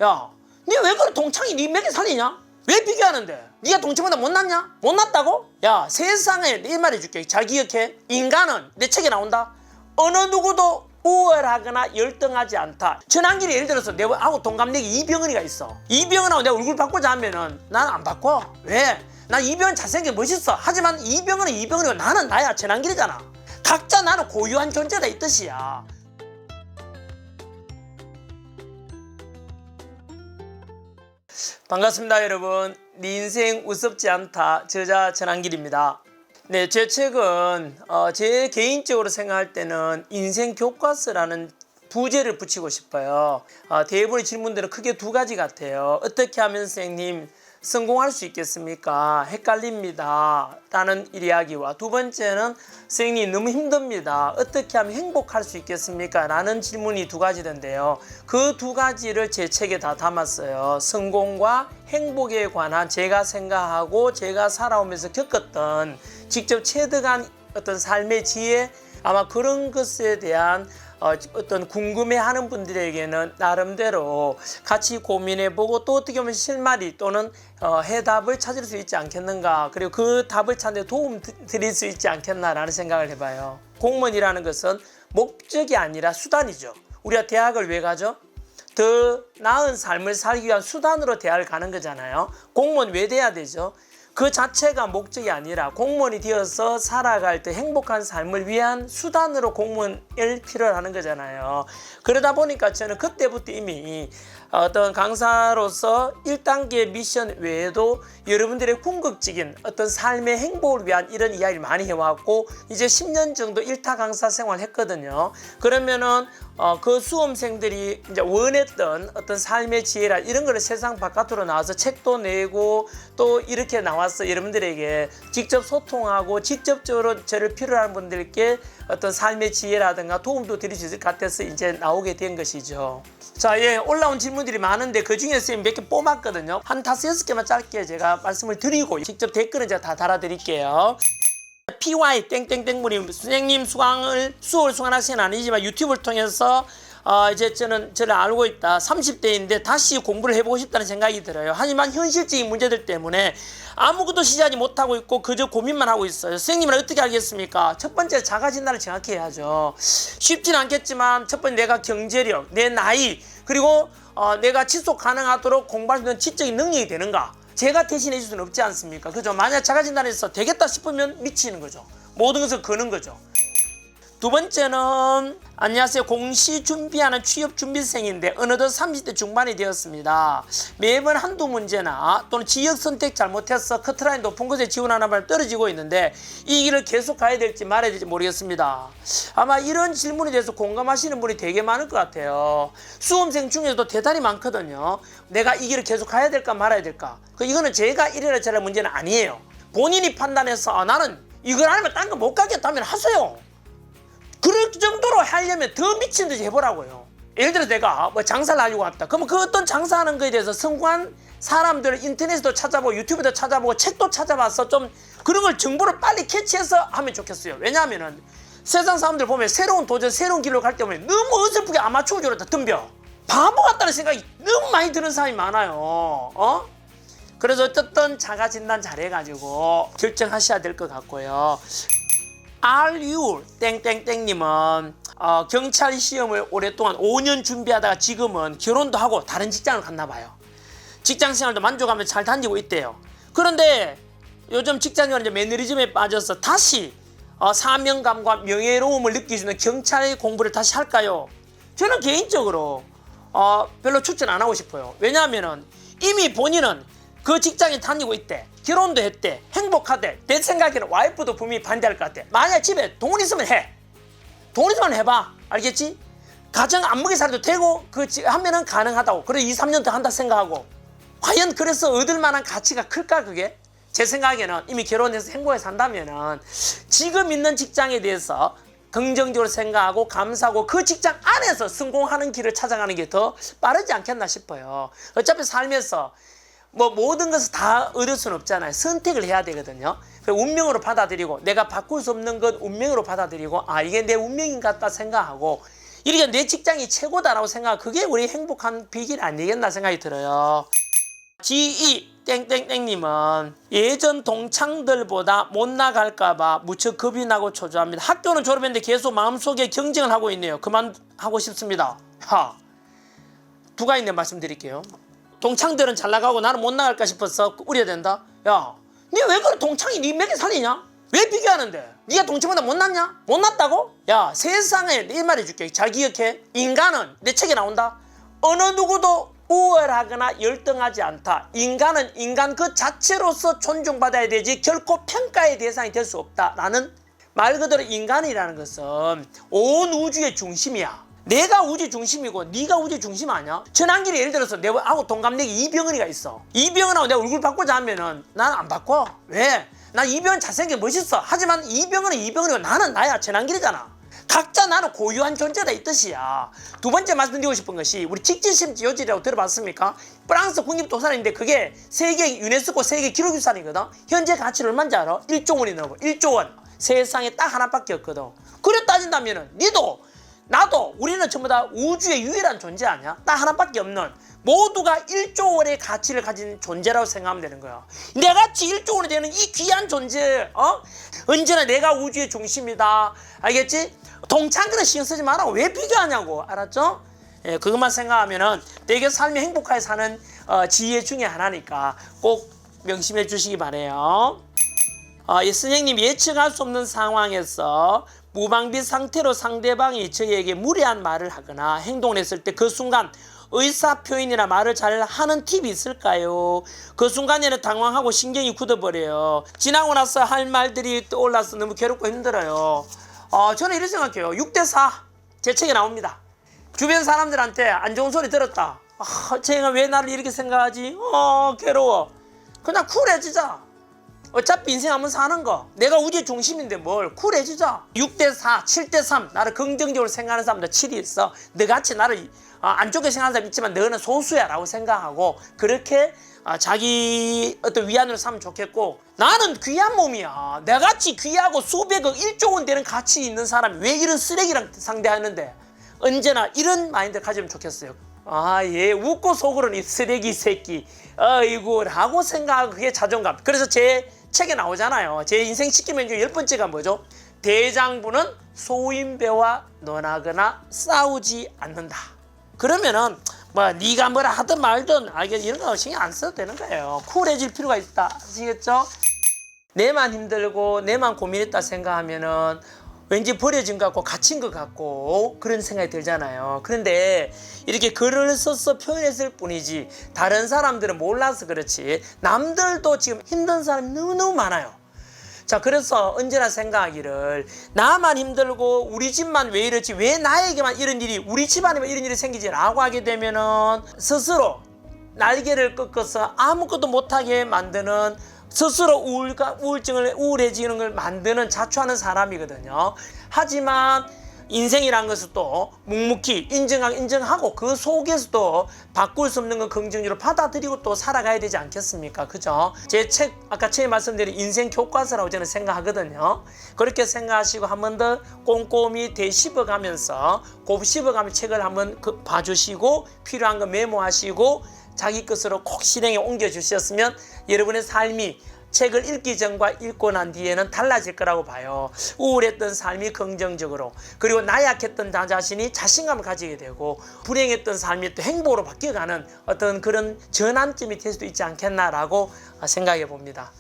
야, 니 왜 그래 동창이 니 몇 개 살리냐? 왜 비교하는데? 니가 동창보다 못났냐? 못났다고? 야, 세상에 내 말 해줄게. 잘 기억해. 인간은 내 책에 나온다. 어느 누구도 우월하거나 열등하지 않다. 전환길이 예를 들어서 내하고 동갑내기 이병헌이가 있어. 이병헌하고 내가 얼굴 바꾸자 하면은 나는 안 바꿔. 왜? 나 이병헌 잘생겨 멋있어. 하지만 이병헌은 이병헌이고 나는 나야. 전환길이잖아. 각자 나는 고유한 존재다 이 뜻이야. 반갑습니다 여러분. 네 인생 우습지 않다 저자 전환길입니다. 네, 제 책은 제 개인적으로 생각할 때는 인생 교과서라는 부제를 붙이고 싶어요. 대부분의 질문들은 크게 두 가지 같아요. 어떻게 하면 선생님 성공할 수 있겠습니까? 헷갈립니다 라는 이야기와 두 번째는 선생님 너무 힘듭니다. 어떻게 하면 행복할 수 있겠습니까? 라는 질문이 두 가지던데요. 그 두 가지를 제 책에 다 담았어요. 성공과 행복에 관한 제가 생각하고 제가 살아오면서 겪었던 직접 체득한 어떤 삶의 지혜, 아마 그런 것에 대한 어떤 궁금해하는 분들에게는 나름대로 같이 고민해보고 또 어떻게 보면 실마리 또는 해답을 찾을 수 있지 않겠는가, 그리고 그 답을 찾는 데 도움 드릴 수 있지 않겠나라는 생각을 해봐요. 공무원이라는 것은 목적이 아니라 수단이죠. 우리가 대학을 왜 가죠? 더 나은 삶을 살기 위한 수단으로 대학을 가는 거잖아요. 공무원 왜 돼야 되죠? 그 자체가 목적이 아니라 공무원이 되어서 살아갈 때 행복한 삶을 위한 수단으로 공무원을 필요로 하는 거잖아요. 그러다 보니까 저는 그때부터 이미 어떤 강사로서 1단계 미션 외에도 여러분들의 궁극적인 어떤 삶의 행복을 위한 이런 이야기를 많이 해왔고, 이제 10년 정도 1타 강사 생활을 했거든요. 그러면은 그 수험생들이 이제 원했던 어떤 삶의 지혜라 이런 거를 세상 바깥으로 나와서 책도 내고 또 이렇게 나와서 여러분들에게 직접 소통하고 직접적으로 저를 필요로 하는 분들께 어떤 삶의 지혜라든가 도움도 드릴 수 있을 것 같아서 이제 나오게 된 것이죠. 자, 예, 올라온 질문들이 많은데 그 중에 선생님 몇 개 뽑았거든요. 한 5-6개만 짧게 제가 말씀을 드리고 직접 댓글은 제가 다 달아드릴게요. PY 땡땡땡분이 선생님 수강을 수월 수강하시는 아니지만 유튜브를 통해서 이제 저를 알고 있다. 30대인데 다시 공부를 해보고 싶다는 생각이 들어요. 하지만 현실적인 문제들 때문에 아무것도 시작하지 못하고 있고 그저 고민만 하고 있어요. 선생님은 어떻게 하겠습니까? 첫 번째 자가 진단을 정확히 해야죠. 쉽진 않겠지만 첫 번째 내가 경제력, 내 나이, 그리고 내가 지속 가능하도록 공부할 수 있는 지적인 능력이 되는가? 제가 대신해 줄 수는 없지 않습니까? 그죠? 만약 자가 진단에서 되겠다 싶으면 미치는 거죠. 모든 것을 거는 거죠. 두 번째는 안녕하세요. 공시 준비하는 취업 준비생인데 어느덧 30대 중반이 되었습니다. 매번 한두 문제나 또는 지역 선택 잘못해서 커트라인 높은 곳에 지원하는 바람에 떨어지고 있는데 이 길을 계속 가야 될지 말아야 될지 모르겠습니다. 아마 이런 질문에 대해서 공감하시는 분이 되게 많을 것 같아요. 수험생 중에서도 대단히 많거든요. 내가 이 길을 계속 가야 될까 말아야 될까. 이거는 제가 이래라 저래라 문제는 아니에요. 본인이 판단해서 나는 이걸 아니면 딴 거 못 가겠다면 하세요. 그럴 정도로 하려면 더 미친 듯이 해보라고요. 예를 들어 내가 뭐 장사를 하려고 합니다. 그러면 그 어떤 장사하는 거에 대해서 성공한 사람들을 인터넷에도 찾아보고 유튜브에도 찾아보고 책도 찾아봐서 좀 그런 걸 정보를 빨리 캐치해서 하면 좋겠어요. 왜냐하면은 세상 사람들 보면 새로운 도전, 새로운 길로 갈 때 보면 너무 어설프게 아마추어적으로 다 덤벼. 바보 같다는 생각이 너무 많이 드는 사람이 많아요. 그래서 어쨌든 자가 진단 잘해가지고 결정하셔야 될 것 같고요. RU 땡땡땡님은 경찰 시험을 오랫동안 5년 준비하다가 지금은 결혼도 하고 다른 직장을 갔나 봐요. 직장 생활도 만족하면서 잘 다니고 있대요. 그런데 요즘 직장생활 이제 매너리즘에 빠져서 다시 사명감과 명예로움을 느낄 수 있는 경찰 공부를 다시 할까요? 저는 개인적으로 별로 추천 안 하고 싶어요. 왜냐하면은 이미 본인은 그 직장에 다니고 있대. 결혼도 했대. 행복하대. 내 생각에는 와이프도 분명히 반대할 것 같아. 만약 집에 돈 있으면 해. 돈 있으면 해봐. 알겠지? 가정 안목에 살도 되고 하면은 가능하다고. 그래 2-3년 더 한다 생각하고. 과연 그래서 얻을 만한 가치가 클까 그게? 제 생각에는 이미 결혼해서 행복하게 산다면은 지금 있는 직장에 대해서 긍정적으로 생각하고 감사하고 그 직장 안에서 성공하는 길을 찾아가는 게 더 빠르지 않겠나 싶어요. 어차피 살면서 뭐 모든 것을 다 얻을 수는 없잖아요. 선택을 해야 되거든요. 운명으로 받아들이고 내가 바꿀 수 없는 것 운명으로 받아들이고 이게 내 운명인 것 같다 생각하고 이렇게 내 직장이 최고다라고 생각, 그게 우리 행복한 비결 아니겠나 생각이 들어요. G2 땡땡땡님은 예전 동창들보다 못 나갈까봐 무척 겁이 나고 초조합니다. 학교는 졸업했는데 계속 마음속에 경쟁을 하고 있네요. 그만하고 싶습니다. 두가 있는 말씀드릴게요. 동창들은 잘 나가고 나는 못 나갈까 싶어서 우려야 된다. 야, 니 왜 그래? 동창이 니 몇개 살리냐? 왜 비교하는데? 니가 동창보다 못났냐? 못났다고? 야, 세상에 이 말 해줄게. 잘 기억해. 인간은 내 책에 나온다. 어느 누구도 우월하거나 열등하지 않다. 인간은 인간 그 자체로서 존중받아야 되지 결코 평가의 대상이 될 수 없다라는 말 그대로 인간이라는 것은 온 우주의 중심이야. 내가 우주 중심이고 네가 우주 중심 아니야? 전환길에 예를 들어서 내하고 동갑내기 이병헌이가 있어. 이병헌하고 내가 얼굴 바꾸자 하면은 나는 안 바꿔. 왜? 난 이병헌 잘생겨 멋있어. 하지만 이병헌은 이병헌이고 나는 나야. 전환길이잖아. 각자 나는 고유한 존재다 이 뜻이야. 두 번째 말씀드리고 싶은 것이 우리 직지심지 요지라고 들어봤습니까? 프랑스 국립도산인데 그게 세계 유네스코 세계 기록유산이거든. 현재 가치를 얼마인지 알아? 1조 원이 넘어. 1조 원. 세상에 딱 하나밖에 없거든. 그래 따진다면은 니도 나도 우리는 전부 다 우주의 유일한 존재 아니야? 딱 하나밖에 없는 모두가 1조 원의 가치를 가진 존재라고 생각하면 되는 거야. 내같이 1조 원이 되는 이 귀한 존재, 언제나 내가 우주의 중심이다. 알겠지? 동창들은 신경 쓰지 마라. 왜 비교하냐고. 알았죠? 예, 그것만 생각하면은 되게 삶이 행복하게 사는 지혜 중에 하나니까 꼭 명심해 주시기 바래요. 선생님, 예측할 수 없는 상황에서 무방비 상태로 상대방이 저에게 무례한 말을 하거나 행동을 했을 때 그 순간 의사표현이나 말을 잘 하는 팁이 있을까요? 그 순간에는 당황하고 신경이 굳어버려요. 지나고 나서 할 말들이 떠올라서 너무 괴롭고 힘들어요. 저는 이렇게 생각해요. 6대4 제 책에 나옵니다. 주변 사람들한테 안 좋은 소리 들었다. 쟤가 왜 나를 이렇게 생각하지? 괴로워. 그냥 쿨해지자. 어차피 인생 한번 사는 거. 내가 우주의 중심인데 뭘 쿨해지자. 6대4, 7대3 나를 긍정적으로 생각하는 사람들 7이 있어. 너같이 나를 안 좋게 생각하는 사람 있지만 너는 소수야 라고 생각하고 그렇게 자기 어떤 위안으로 삼으면 좋겠고, 나는 귀한 몸이야. 내같이 귀하고 수백억 1조 원 되는 가치 있는 사람이 왜 이런 쓰레기랑 상대하는데, 언제나 이런 마인드 가지면 좋겠어요. 얘 웃고 속으로는 이 쓰레기 새끼 아이고 라고 생각하고, 그게 자존감. 그래서 제 책에 나오잖아요. 제 인생 시키면 10번째가 뭐죠? 대장부는 소인배와 논하거나 싸우지 않는다. 그러면은 뭐 네가 뭐라 하든 말든 이런 거 신경 안 써도 되는 거예요. 쿨해질 필요가 있다. 아시겠죠? 내만 힘들고 내만 고민했다 생각하면은 왠지 버려진 것 같고 갇힌 것 같고 그런 생각이 들잖아요. 그런데 이렇게 글을 써서 표현했을 뿐이지 다른 사람들은 몰라서 그렇지 남들도 지금 힘든 사람이 너무너무 많아요. 자, 그래서 언제나 생각하기를 나만 힘들고 우리 집만 왜 이러지, 왜 나에게만 이런 일이, 우리 집안에만 이런 일이 생기지 라고 하게 되면은 스스로 날개를 꺾어서 아무것도 못하게 만드는, 스스로 우울해지는 걸 만드는 자초하는 사람이거든요. 하지만 인생이란 것은 또 묵묵히 인정하고 그 속에서도 바꿀 수 없는 건 긍정적으로 받아들이고 또 살아가야 되지 않겠습니까? 그죠? 제 책 아까 처음에 말씀드린 인생 교과서라고 저는 생각하거든요. 그렇게 생각하시고 한 번 더 꼼꼼히 되씹어가면서 곱씹어가면 책을 한번 봐주시고 필요한 거 메모하시고 자기 것으로 꼭 실행에 옮겨주셨으면 여러분의 삶이 책을 읽기 전과 읽고 난 뒤에는 달라질 거라고 봐요. 우울했던 삶이 긍정적으로, 그리고 나약했던 나 자신이 자신감을 가지게 되고 불행했던 삶이 또 행복으로 바뀌어가는 어떤 그런 전환점이 될 수도 있지 않겠나라고 생각해 봅니다.